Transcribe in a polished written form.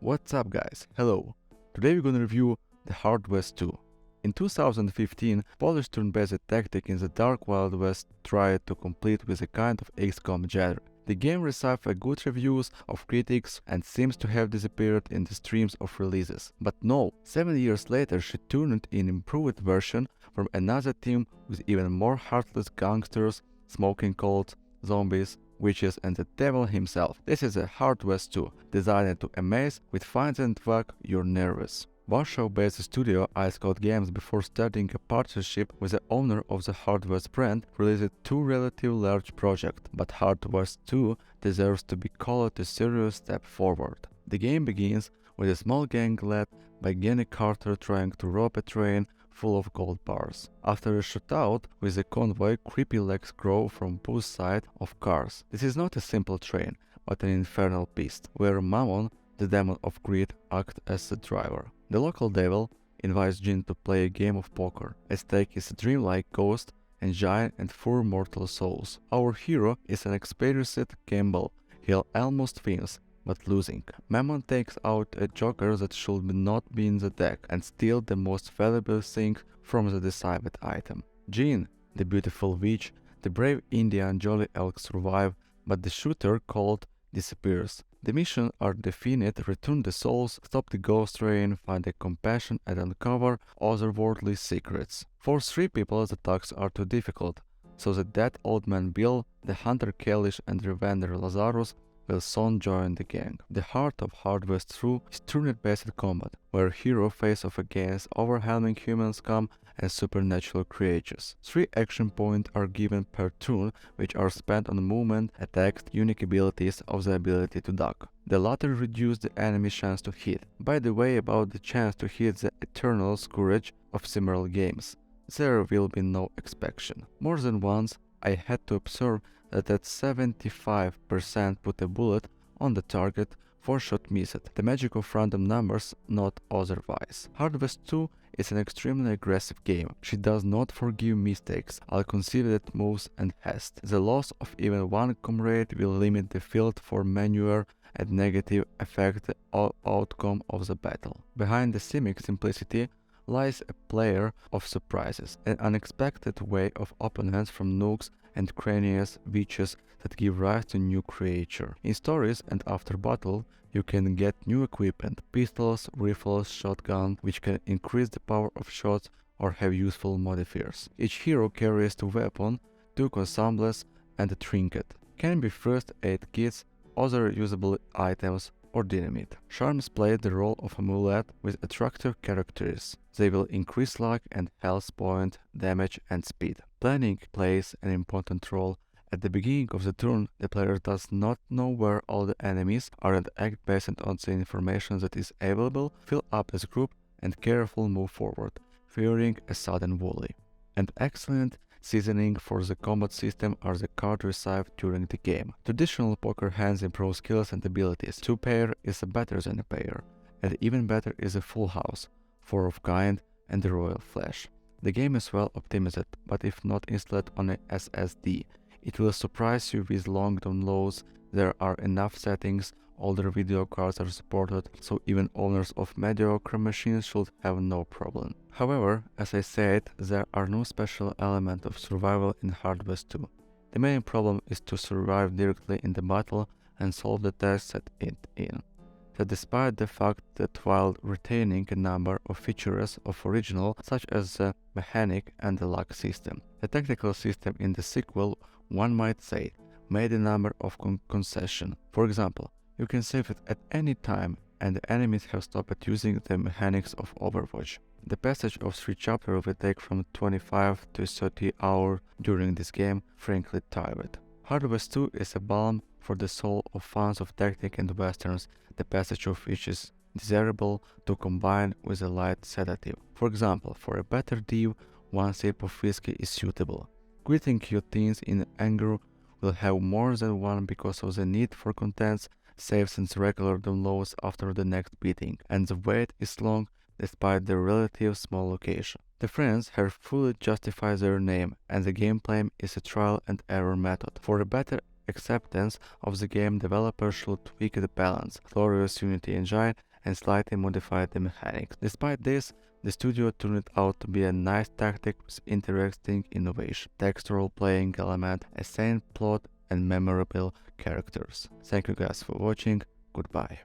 What's up guys? Hello! Today we're gonna review the Hard West 2. In 2015, Polish turn-based tactic in the Dark Wild West tried to compete with a kind of XCOM genre. The game received good reviews of critics and seems to have disappeared in the streams of releases. But no, 7 years later she turned in improved version from another team with even more heartless gangsters, smoking cults, zombies, witches and the devil himself. This is a Hard West 2, designed to amaze with finds and wag your nerves. Warsaw-based studio Ice Cold Games, before starting a partnership with the owner of the Hard West brand, released two relatively large projects, but Hard West 2 deserves to be called a serious step forward. The game begins with a small gang led by Genny Carter trying to rob a train full of gold bars. After a shootout with a convoy, creepy legs grow from both sides of cars. This is not a simple train, but an infernal beast, where Mammon, the demon of greed, acts as the driver. The local devil invites Jin to play a game of poker. At stake is a dreamlike ghost and giant and 4 mortal souls. Our hero is an experienced gamble. He almost wins, but losing. Mammon takes out a joker that should not be in the deck and steal the most valuable thing from the decided item. Jean, the beautiful witch, the brave Indian Jolly Elk survive, but the shooter Colt disappears. The missions are definite: return the souls, stop the ghost train, find a compassion and uncover otherworldly secrets. For 3 people the tasks are too difficult, so the dead old man Bill, the hunter Kalish and revender Lazarus will soon join the gang. The heart of Hard West 2 is turn-based combat, where hero face off against overwhelming human scum and supernatural creatures. 3 action points are given per turn, which are spent on movement, attacks, unique abilities of the ability to duck. The latter reduce the enemy's chance to hit. By the way, about the chance to hit, the eternal scourge of similar games. There will be no exception. More than once I had to observe that at 75% put a bullet on the target, 4 shot missed. The magic of random numbers, not otherwise. Hard West 2 is an extremely aggressive game. She does not forgive mistakes, unconsidered moves and haste. The loss of even one comrade will limit the field for maneuver and negative affect the outcome of the battle. Behind the seeming simplicity lies a player of surprises, an unexpected way of opponents from nooks and crannies, witches that give rise to new creature. In stories and after battle, you can get new equipment, pistols, rifles, shotgun, which can increase the power of shots or have useful modifiers. Each hero carries 2 weapons, 2 consumables and a trinket. Can be first aid kits, other usable items, or dynamite. Charms play the role of amulet with attractive characteristics. They will increase luck and health point, damage and speed. Planning plays an important role. At the beginning of the turn, the player does not know where all the enemies are and act based on the information that is available, fill up as group and carefully move forward, fearing a sudden volley. An excellent seasoning for the combat system are the cards received during the game. Traditional poker hands improve skills and abilities. 2 pair is better than a pair, and even better is a full house, 4 of kind and the royal flash. The game is well optimized, but if not installed on a SSD, it will surprise you with long downloads. There are enough settings, older video cards are supported, so even owners of mediocre machines should have no problem. However, as I said, there are no special element of survival in Hard West 2. The main problem is to survive directly in the battle and solve the tasks set it in. That despite the fact that while retaining a number of features of original, such as the mechanic and the luck system, the tactical system in the sequel, one might say, made a number of concessions. For example, you can save it at any time and the enemies have stopped using the mechanics of Overwatch. The passage of 3 chapters will take from 25 to 30 hours during this game, frankly tired. Hard West 2 is a balm for the soul of fans of tactic and westerns, the passage of which is desirable to combine with a light sedative. For example, for a better deal, 1 sip of whiskey is suitable. Quitting your teens in anger will have more than one because of the need for contents, saves and regular downloads after the next beating, and the wait is long despite their relative small location. The friends have fully justified their name, and the gameplay is a trial and error method. For a better acceptance of the game, developers should tweak the balance, glorious Unity engine, and slightly modified the mechanics. Despite this, the studio turned it out to be a nice tactic with interesting innovation, textural playing element, a sane plot, and memorable characters. Thank you guys for watching. Goodbye.